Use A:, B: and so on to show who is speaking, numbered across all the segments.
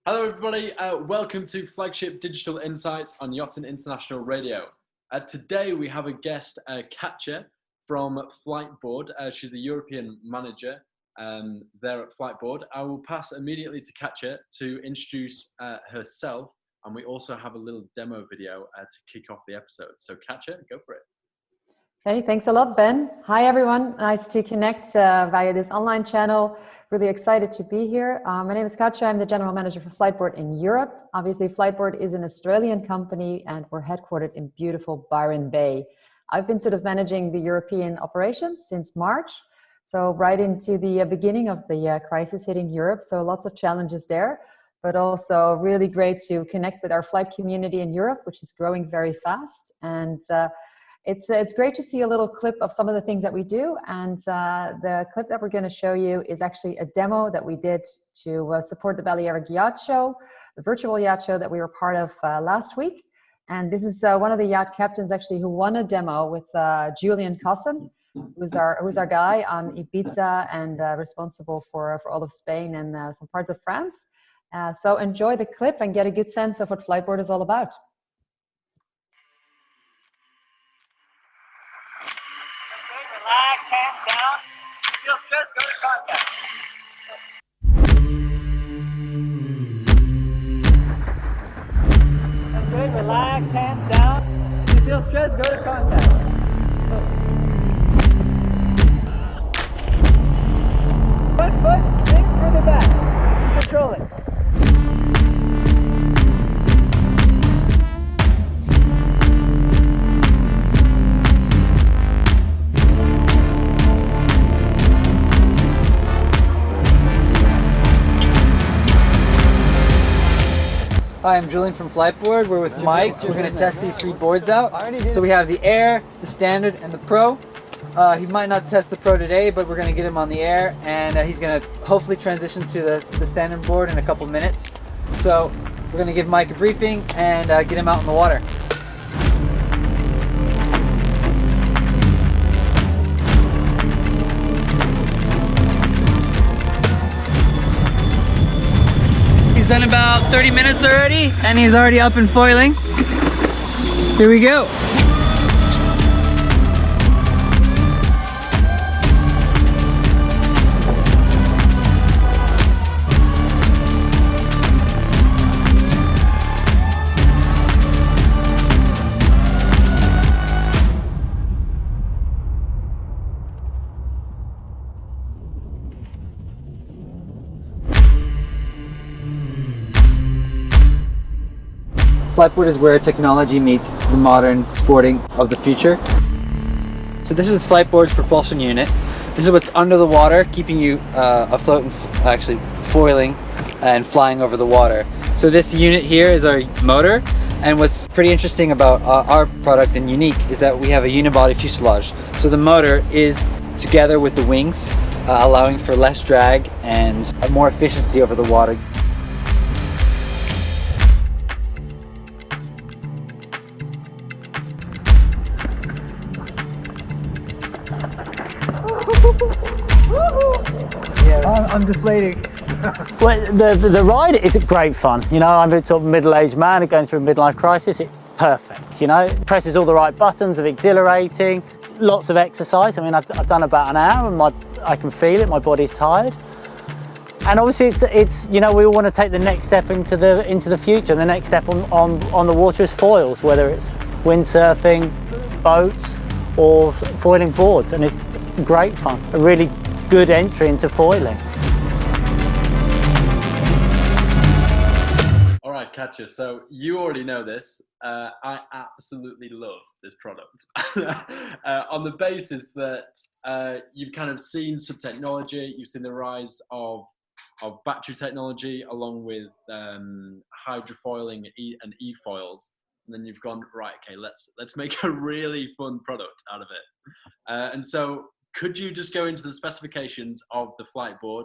A: Hello, everybody. Welcome to Flagship Digital Insights on Yachting International Radio. Today, we have a guest, Katja from Fliteboard. She's the European manager there at Fliteboard. I will pass immediately to Katja to introduce herself, and we also have a little demo video to kick off the episode. So, Katja, go for it.
B: Hey, thanks a lot, Ben. Hi, everyone. Nice to connect via this online channel. Really excited to be here. My name is Katja. I'm the general manager for Fliteboard in Europe. Obviously, Fliteboard is an Australian company and we're headquartered in beautiful Byron Bay. I've been sort of managing the European operations since March. So right into the beginning of the crisis hitting Europe. So lots of challenges there, but also really great to connect with our flight community in Europe, which is growing very fast. And it's great to see a little clip of some of the things that we do. And the clip that we're going to show you is actually a demo that we did to support the Balearic Yacht Show, the virtual yacht show that we were part of last week. And this is one of the yacht captains actually who won a demo with Julian Cosson, who's our guy on Ibiza and responsible for all of Spain and some parts of France. So enjoy the clip and get a good sense of what Fliteboard is all about.
C: Relax, hands down. Feel stress, go to contact. That's good, relax, hands down. If you feel stress, go to contact. One foot, think further back. Control it.
D: Hi, I'm Julian from Fliteboard. We're with Mike. We're going to test these three boards out. So we have the Air, the Standard, and the Pro. He might not test the Pro today, but we're going to get him on the Air, and he's going to hopefully transition to the Standard board in a couple minutes. So we're going to give Mike a briefing and get him out in the water.
C: He's done about 30 minutes already, and he's already up and foiling. Here we go.
D: Fliteboard is where technology meets the modern sporting of the future. So this is Fliteboard's propulsion unit. This is what's under the water, keeping you afloat and actually foiling and flying over the water. So this unit here is our motor, and what's pretty interesting about our product and unique is that we have a unibody fuselage. So the motor is together with the wings, allowing for less drag and more efficiency over the water.
C: Yeah, I'm deflating.
E: Well, the ride is great fun. You know, I'm a sort of middle-aged man going through a midlife crisis. It's perfect, you know. It presses all the right buttons, of exhilarating, lots of exercise. I mean, I've done about an hour and I can feel it, my body's tired. And obviously it's you know, we all want to take the next step into the future. The next step on the water is foils, whether it's windsurfing, boats, or foiling boards, and it's great fun. A really good entry into foiling.
A: All right, Katja, so you already know this. I absolutely love this product on the basis that you've kind of seen some technology, you've seen the rise of battery technology along with hydrofoiling and e-foils, and then you've gone, right, okay, let's make a really fun product out of it. And so could you just go into the specifications of the Fliteboard?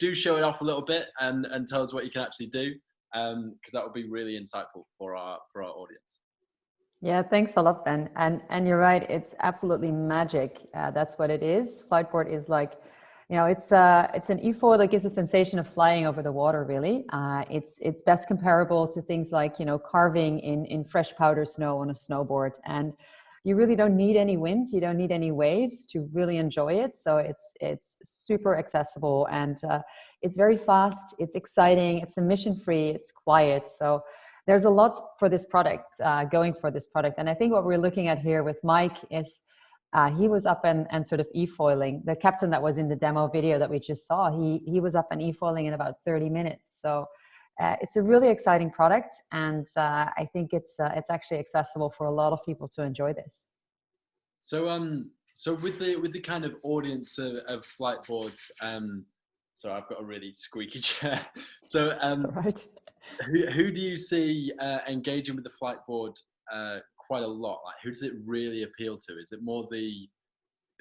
A: Do show it off a little bit and tell us what you can actually do, because that would be really insightful for our audience.
B: Yeah, thanks a lot, Ben. And you're right, it's absolutely magic. That's what it is. Fliteboard is like You know, it's an e-foil that gives a sensation of flying over the water, really. It's best comparable to things like, you know, carving in fresh powder snow on a snowboard. And you really don't need any wind, you don't need any waves to really enjoy it. So it's super accessible, and it's very fast, it's exciting, it's emission-free, it's quiet. So there's a lot for this product, going for this product. And I think what we're looking at here with Mike is he was up and sort of e-foiling. The captain that was in the demo video that we just saw, he was up and e-foiling in about 30 minutes. So it's a really exciting product, and I think it's actually accessible for a lot of people to enjoy this.
A: So so with the kind of audience of Fliteboards, so I've got a really squeaky chair. So
B: Right.
A: who do you see engaging with the Fliteboard quite a lot? Like, who does it really appeal to? Is it more the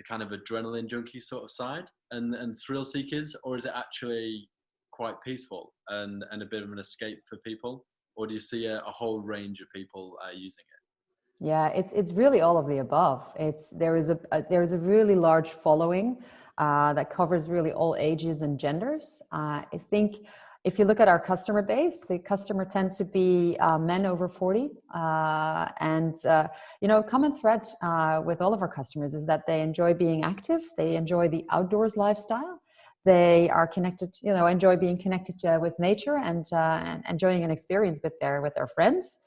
A: kind of adrenaline junkie sort of side and thrill seekers, or is it actually quite peaceful and a bit of an escape for people? Or do you see a whole range of people using it?
B: Yeah, it's really all of the above. There is a really large following that covers really all ages and genders. I think if you look at our customer base, the customer tends to be men over 40, and you know, common thread with all of our customers is that they enjoy being active, they enjoy the outdoors lifestyle, they are connected, you know, enjoy being connected with nature and enjoying an experience with their friends.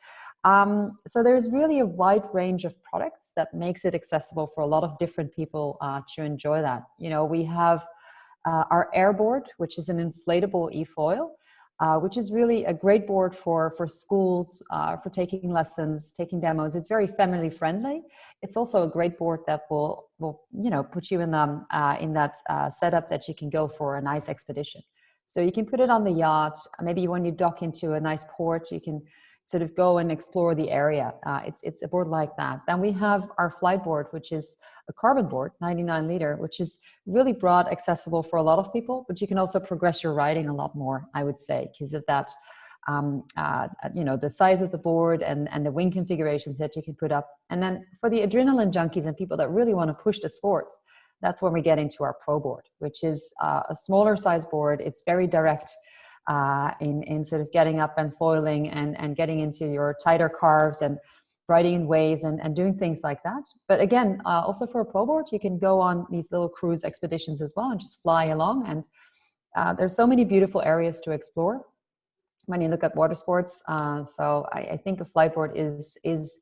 B: So there's really a wide range of products that makes it accessible for a lot of different people to enjoy that. You know, we have our Airboard, which is an inflatable e-foil, which is really a great board for schools, for taking lessons, taking demos. It's very family friendly. It's also a great board that will you know, put you in that setup that you can go for a nice expedition. So you can put it on the yacht. Maybe when you dock into a nice port, you can sort of go and explore the area. It's a board like that. Then we have our Fliteboard, which is a carbon board, 99 liter, which is really broad, accessible for a lot of people, but you can also progress your riding a lot more, I would say, because of that, you know, the size of the board and the wing configurations that you can put up. And then for the adrenaline junkies and people that really want to push the sports, that's when we get into our Pro Board, which is a smaller size board. It's very direct in sort of getting up and foiling and getting into your tighter carves and riding in waves and doing things like that. But again, also for a Pro Board, you can go on these little cruise expeditions as well and just fly along. And there's so many beautiful areas to explore when you look at water sports. So I think a Fliteboard is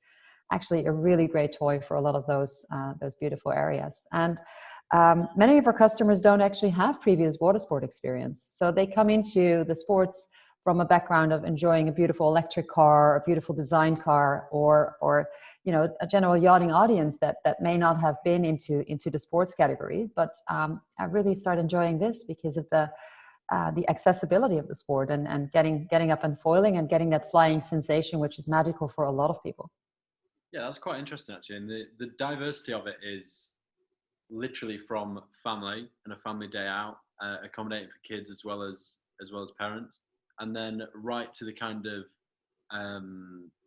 B: actually a really great toy for a lot of those beautiful areas. And many of our customers don't actually have previous water sport experience. So they come into the sports from a background of enjoying a beautiful electric car, a beautiful design car, or you know, a general yachting audience that may not have been into the sports category. But I really start enjoying this because of the accessibility of the sport and getting up and foiling and getting that flying sensation, which is magical for a lot of people.
A: Yeah, that's quite interesting actually, and the diversity of it is literally from family and a family day out, accommodating for kids as well as parents, and then right to the kind of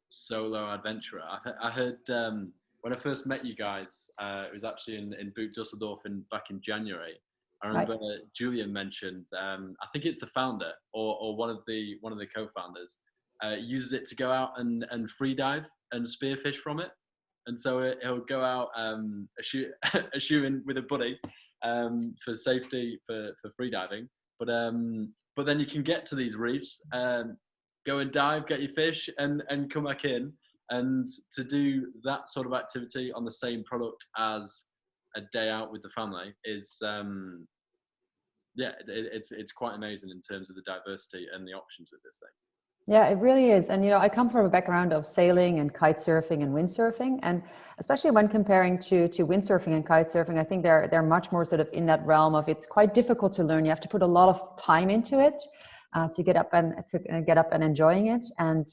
A: solo adventurer. I heard when I first met you guys, it was actually in Boot Dusseldorf back in January. I remember Julian mentioned, I think it's the founder or one of the co-founders, uses it to go out and free dive and spearfish from it. And so he'll go out shooting with a buddy for safety for free diving. But then you can get to these reefs, go and dive, get your fish, and come back in. And to do that sort of activity on the same product as a day out with the family is yeah, it's quite amazing in terms of the diversity and the options with this thing.
B: Yeah, it really is. And, you know, I come from a background of sailing and kite surfing and windsurfing. And especially when comparing to windsurfing and kite surfing, I think they're much more sort of in that realm of it's quite difficult to learn. You have to put a lot of time into it to get up and enjoying it. And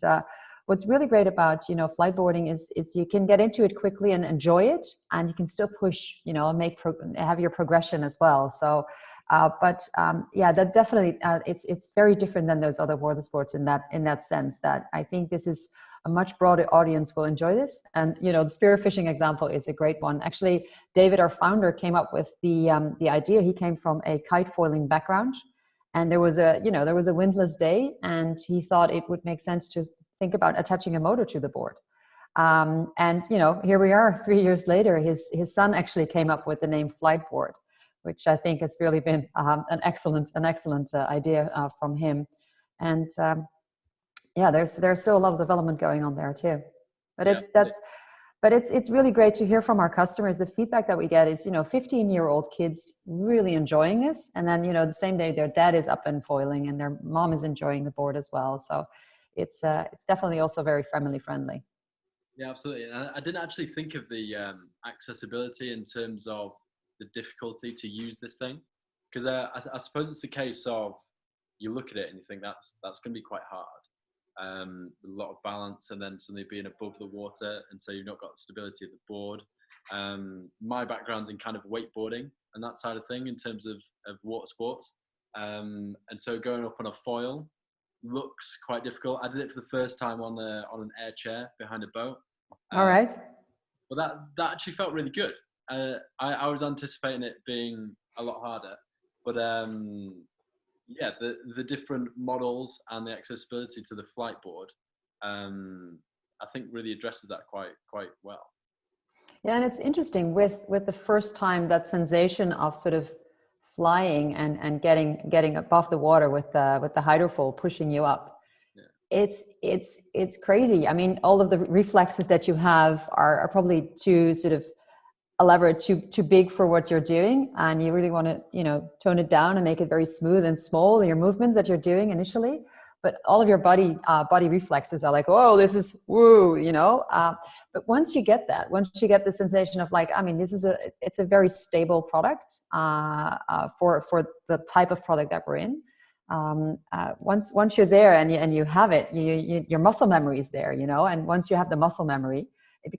B: what's really great about, you know, Fliteboarding is you can get into it quickly and enjoy it, and you can still push, you know, and have your progression as well. So yeah, that definitely it's very different than those other water sports in that sense. That I think this is a much broader audience will enjoy this. And the spearfishing example is a great one. Actually, David, our founder, came up with the idea. He came from a kite foiling background, and there was a windless day, and he thought it would make sense to think about attaching a motor to the board. And here we are 3 years later. His son actually came up with the name Fliteboard, which I think has really been an excellent idea from him. And there's still a lot of development going on there too. But it's really great to hear from our customers. The feedback that we get is 15-year-old kids really enjoying this, and then the same day their dad is up and foiling, and their mom is enjoying the board as well. So it's definitely also very family friendly.
A: Yeah, absolutely. And I didn't actually think of the accessibility in terms of the difficulty to use this thing, because I suppose it's a case of you look at it and you think that's going to be quite hard. A lot of balance, and then suddenly being above the water, and so you've not got the stability of the board. My background's in kind of wakeboarding and that side of thing in terms of water sports, and so going up on a foil looks quite difficult. I did it for the first time on an air chair behind a boat.
B: All right.
A: But that actually felt really good. I was anticipating it being a lot harder, but the different models and the accessibility to the Fliteboard, I think really addresses that quite well. Yeah,
B: and it's interesting with the first time, that sensation of sort of flying and getting above the water with the hydrofoil pushing you up. Yeah. It's crazy. I mean, all of the reflexes that you have are probably too sort of elaborate, too big for what you're doing, and you really want to tone it down and make it very smooth and small, your movements that you're doing initially. But all of your body reflexes are like, oh, this is woo, but once you get the sensation of like, I mean, it's a very stable product for the type of product that we're in. Once you're there and you have it, your muscle memory is there, and once you have the muscle memory, it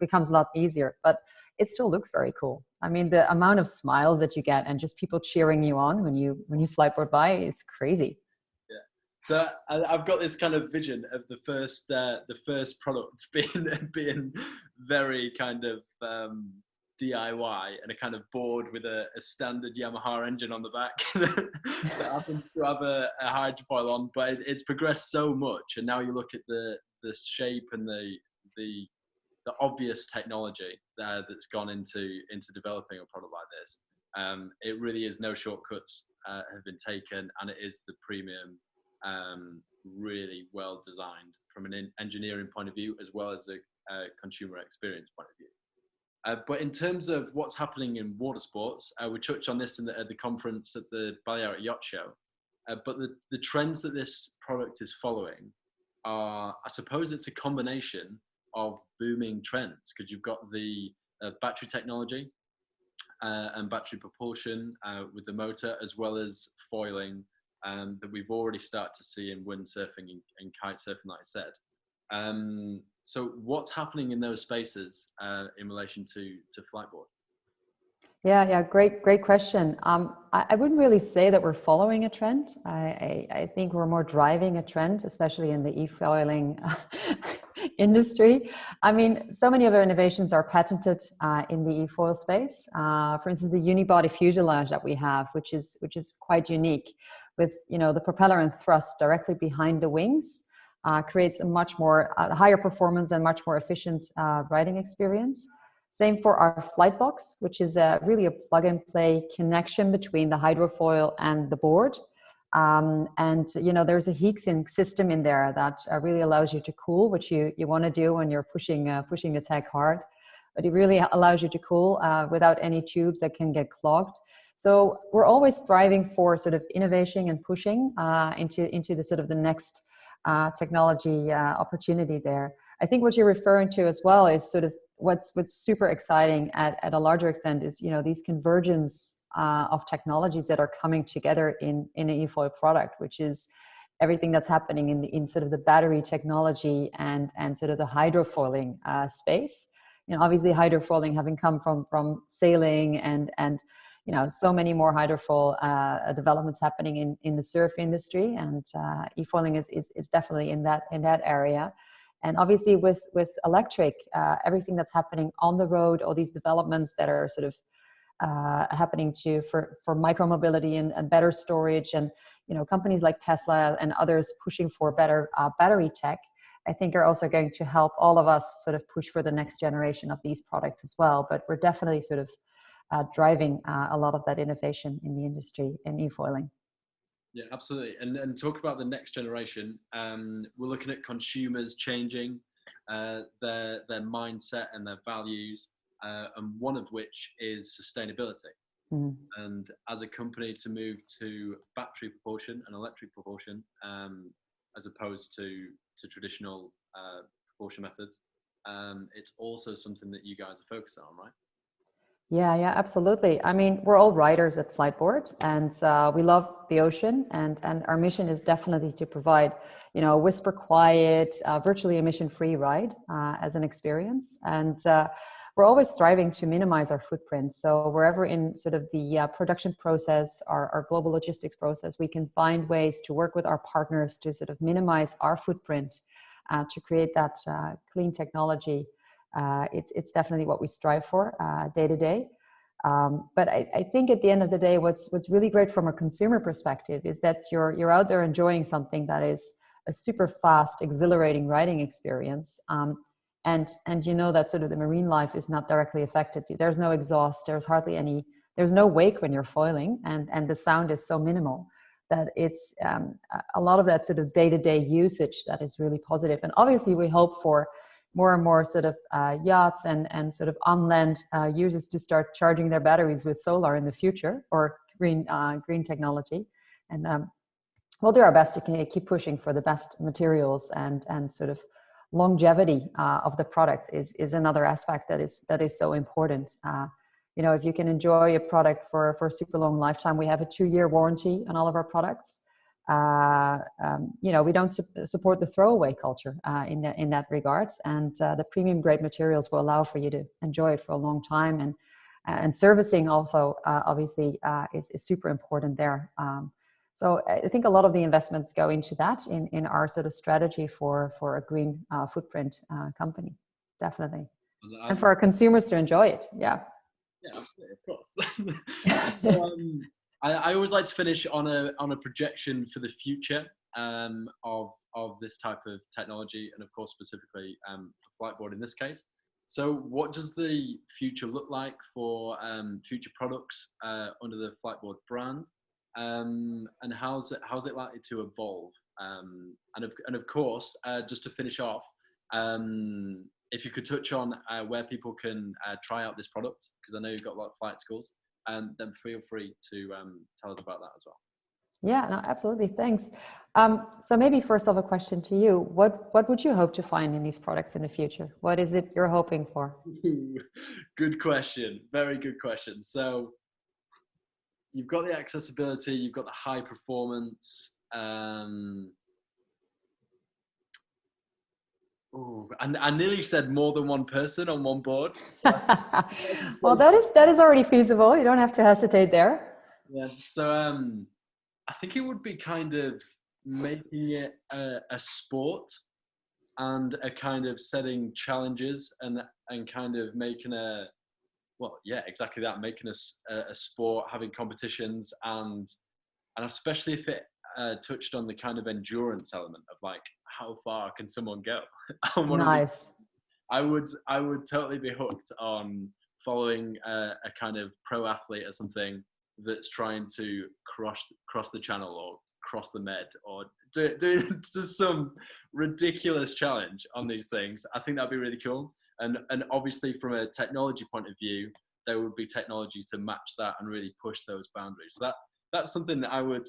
B: becomes a lot easier. But it still looks very cool. I mean, the amount of smiles that you get and just people cheering you on when you Fliteboard by, it's crazy.
A: Yeah. So I've got this kind of vision of the first products being very kind of DIY, and a kind of board with a standard Yamaha engine on the back that happens to have a hydrofoil on, but it's progressed so much, and now you look at the shape and the obvious technology that's gone into developing a product like this. It really is no shortcuts have been taken, and it is the premium, really well designed from an engineering point of view as well as a consumer experience point of view. But in terms of what's happening in water sports, we touched on this at the conference at the Balearic Yacht Show. But the trends that this product is following are, I suppose it's a combination of booming trends, because you've got the battery technology and battery propulsion with the motor, as well as foiling that we've already started to see in windsurfing and kite surfing, like I said. So what's happening in those spaces in relation to Fliteboard?
B: Yeah, great question. I wouldn't really say that we're following a trend. I think we're more driving a trend, especially in the e-foiling industry. I mean, so many of our innovations are patented in the e-foil space. For instance, the unibody fuselage that we have, which is quite unique, with the propeller and thrust directly behind the wings, creates a much more higher performance and much more efficient riding experience. Same for our Flitebox, which is really a plug-and-play connection between the hydrofoil and the board. And there's a heat sink system in there that really allows you to cool, which you want to do when you're pushing the tag hard. But it really allows you to cool without any tubes that can get clogged. So we're always striving for sort of innovation and pushing into the sort of the next technology opportunity there. I think what you're referring to as well is sort of what's super exciting at a larger extent is these convergence of technologies that are coming together in an e-foil product, which is everything that's happening in sort of the battery technology and sort of the hydrofoiling space. Obviously hydrofoiling having come from sailing and so many more hydrofoil developments happening in the surf industry, and e-foiling is definitely in that area. And obviously with electric, everything that's happening on the road, all these developments that are sort of happening for micromobility and better storage, and companies like Tesla and others pushing for better battery tech, I think are also going to help all of us sort of push for the next generation of these products as well. But we're definitely sort of driving a lot of that innovation in the industry in e-foiling.
A: Yeah, absolutely. And talk about the next generation. We're looking at consumers changing their mindset and their values, and one of which is sustainability.
B: Mm.
A: And as a company to move to battery propulsion and electric propulsion, as opposed to traditional propulsion methods, it's also something that you guys are focused on, right?
B: Yeah, absolutely. I mean, we're all riders at Fliteboard, and we love the ocean, and our mission is definitely to provide, a whisper quiet, virtually emission-free ride as an experience. And we're always striving to minimize our footprint. So wherever in sort of the production process, our global logistics process, we can find ways to work with our partners to sort of minimize our footprint, to create that clean technology. It's definitely what we strive for day to day. But I think at the end of the day, what's really great from a consumer perspective is that you're out there enjoying something that is a super fast, exhilarating riding experience. And that sort of the marine life is not directly affected. There's no exhaust, there's no wake when you're foiling, and the sound is so minimal that it's a lot of that sort of day-to-day usage that is really positive. And obviously we hope for more and more sort of yachts and sort of on-land users to start charging their batteries with solar in the future, or green technology. And we'll do our best to keep pushing for the best materials, and sort of longevity of the product is another aspect that is so important. If you can enjoy a product for a super long lifetime, we have a 2-year warranty on all of our products. We don't support the throwaway culture in that regards, and the premium grade materials will allow for you to enjoy it for a long time, and servicing also obviously is super important there. So I think a lot of the investments go into that in our sort of strategy for a green footprint company, definitely, and for our consumers to enjoy it. Yeah,
A: absolutely, of course. I always like to finish on a projection for the future of this type of technology, and of course specifically for Fliteboard in this case. So what does the future look like for future products under the Fliteboard brand, and how's it likely to evolve? And of course, just to finish off, if you could touch on where people can try out this product, because I know you've got a lot of flight schools. Then feel free to tell us about that as well.
B: Yeah, no, absolutely. Thanks. So maybe first off, a question to you. What would you hope to find in these products in the future? What is it you're hoping for?
A: Good question. Very good question. So you've got the accessibility, you've got the high performance. I nearly said more than one person on one board.
B: Well, that is already feasible. You don't have to hesitate there.
A: Yeah. So I think it would be kind of making it a sport, and a kind of setting challenges, and kind of making exactly that, making a sport, having competitions, and especially if it touched on the kind of endurance element of like, how far can someone go?
B: Nice.
A: I would totally be hooked on following a kind of pro athlete or something that's trying to cross the channel, or cross the Med, or do just some ridiculous challenge on these things. I think that'd be really cool. And obviously from a technology point of view, there would be technology to match that and really push those boundaries. So that's something that I would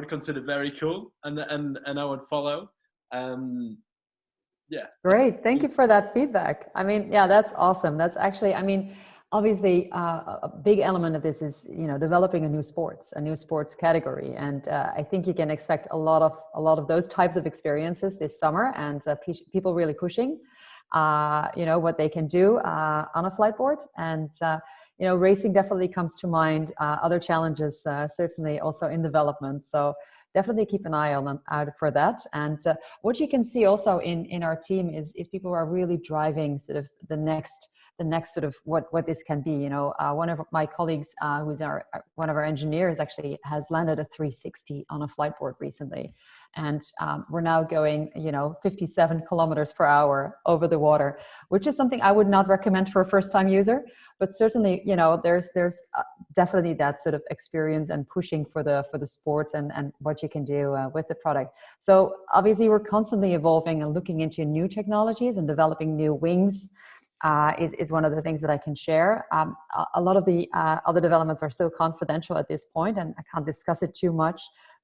A: consider very cool, and I would follow. Yeah.
B: Great. Thank you for that feedback. I mean, yeah, that's awesome. That's actually, I mean, obviously a big element of this is, developing a new sports category. And I think you can expect a lot of those types of experiences this summer, and people really pushing, what they can do on a Fliteboard. And, racing definitely comes to mind. Other challenges certainly also in development. So definitely keep an eye out for that. And what you can see also in our team is people who are really driving sort of the next sort of what this can be. One of my colleagues, who's one of our engineers, actually has landed a 360 on a Fliteboard recently, and we're now going 57 kilometers per hour over the water, which is something I would not recommend for a first-time user, but certainly there's definitely that sort of experience and pushing for the sports and what you can do with the product. So obviously we're constantly evolving and looking into new technologies and developing new wings. Is one of the things that I can share. A lot of the other developments are still confidential at this point, and I can't discuss it too much.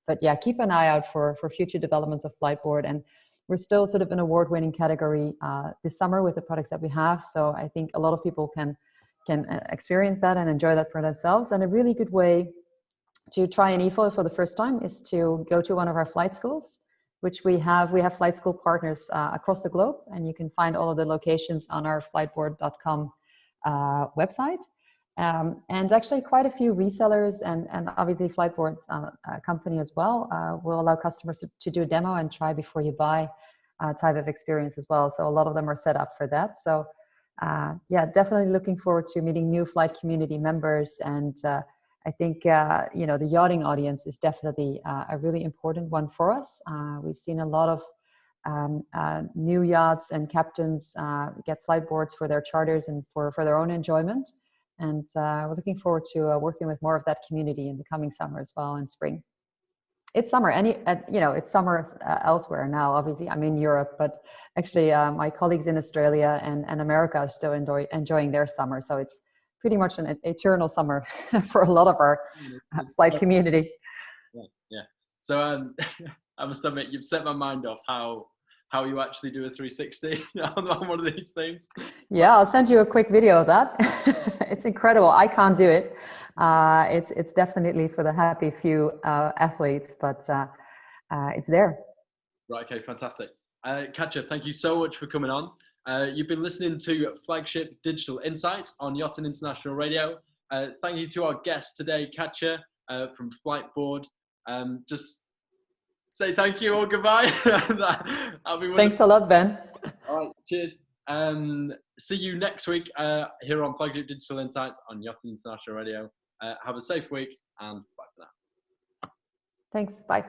B: But yeah, keep an eye out for future developments of Fliteboard. And we're still sort of an award-winning category this summer with the products that we have. So I think a lot of people can experience that and enjoy that for themselves. And a really good way to try an eFoil for the first time is to go to one of our flight schools, which we have flight school partners across the globe, and you can find all of the locations on our fliteboard.com website. And actually quite a few resellers and obviously Fliteboard company as well will allow customers to do a demo and try before you buy type of experience as well. So a lot of them are set up for that. So yeah, definitely looking forward to meeting new flight community members. And I think, the yachting audience is definitely a really important one for us. We've seen a lot of new yachts and captains get Fliteboards for their charters and for their own enjoyment. And we're looking forward to working with more of that community in the coming summer as well, in spring. It's summer, it's summer elsewhere now. Obviously, I'm in Europe, but actually my colleagues in Australia and America are still enjoying their summer. So it's pretty much an eternal summer for a lot of our flight community.
A: Yeah. So I must admit, you've set my mind off how you actually do a 360 on one of these things.
B: Yeah, I'll send you a quick video of that. It's incredible. I can't do it. It's definitely for the happy few athletes, but it's there.
A: Right, okay, fantastic. Katja, thank you so much for coming on. You've been listening to Flagship Digital Insights on Yachting International Radio. Thank you to our guest today, Katja from Fliteboard. Just say thank you or goodbye.
B: Thanks a lot, Ben.
A: All right, cheers. See you next week here on Flagship Digital Insights on Yachting International Radio. Have a safe week and bye for now.
B: Thanks. Bye.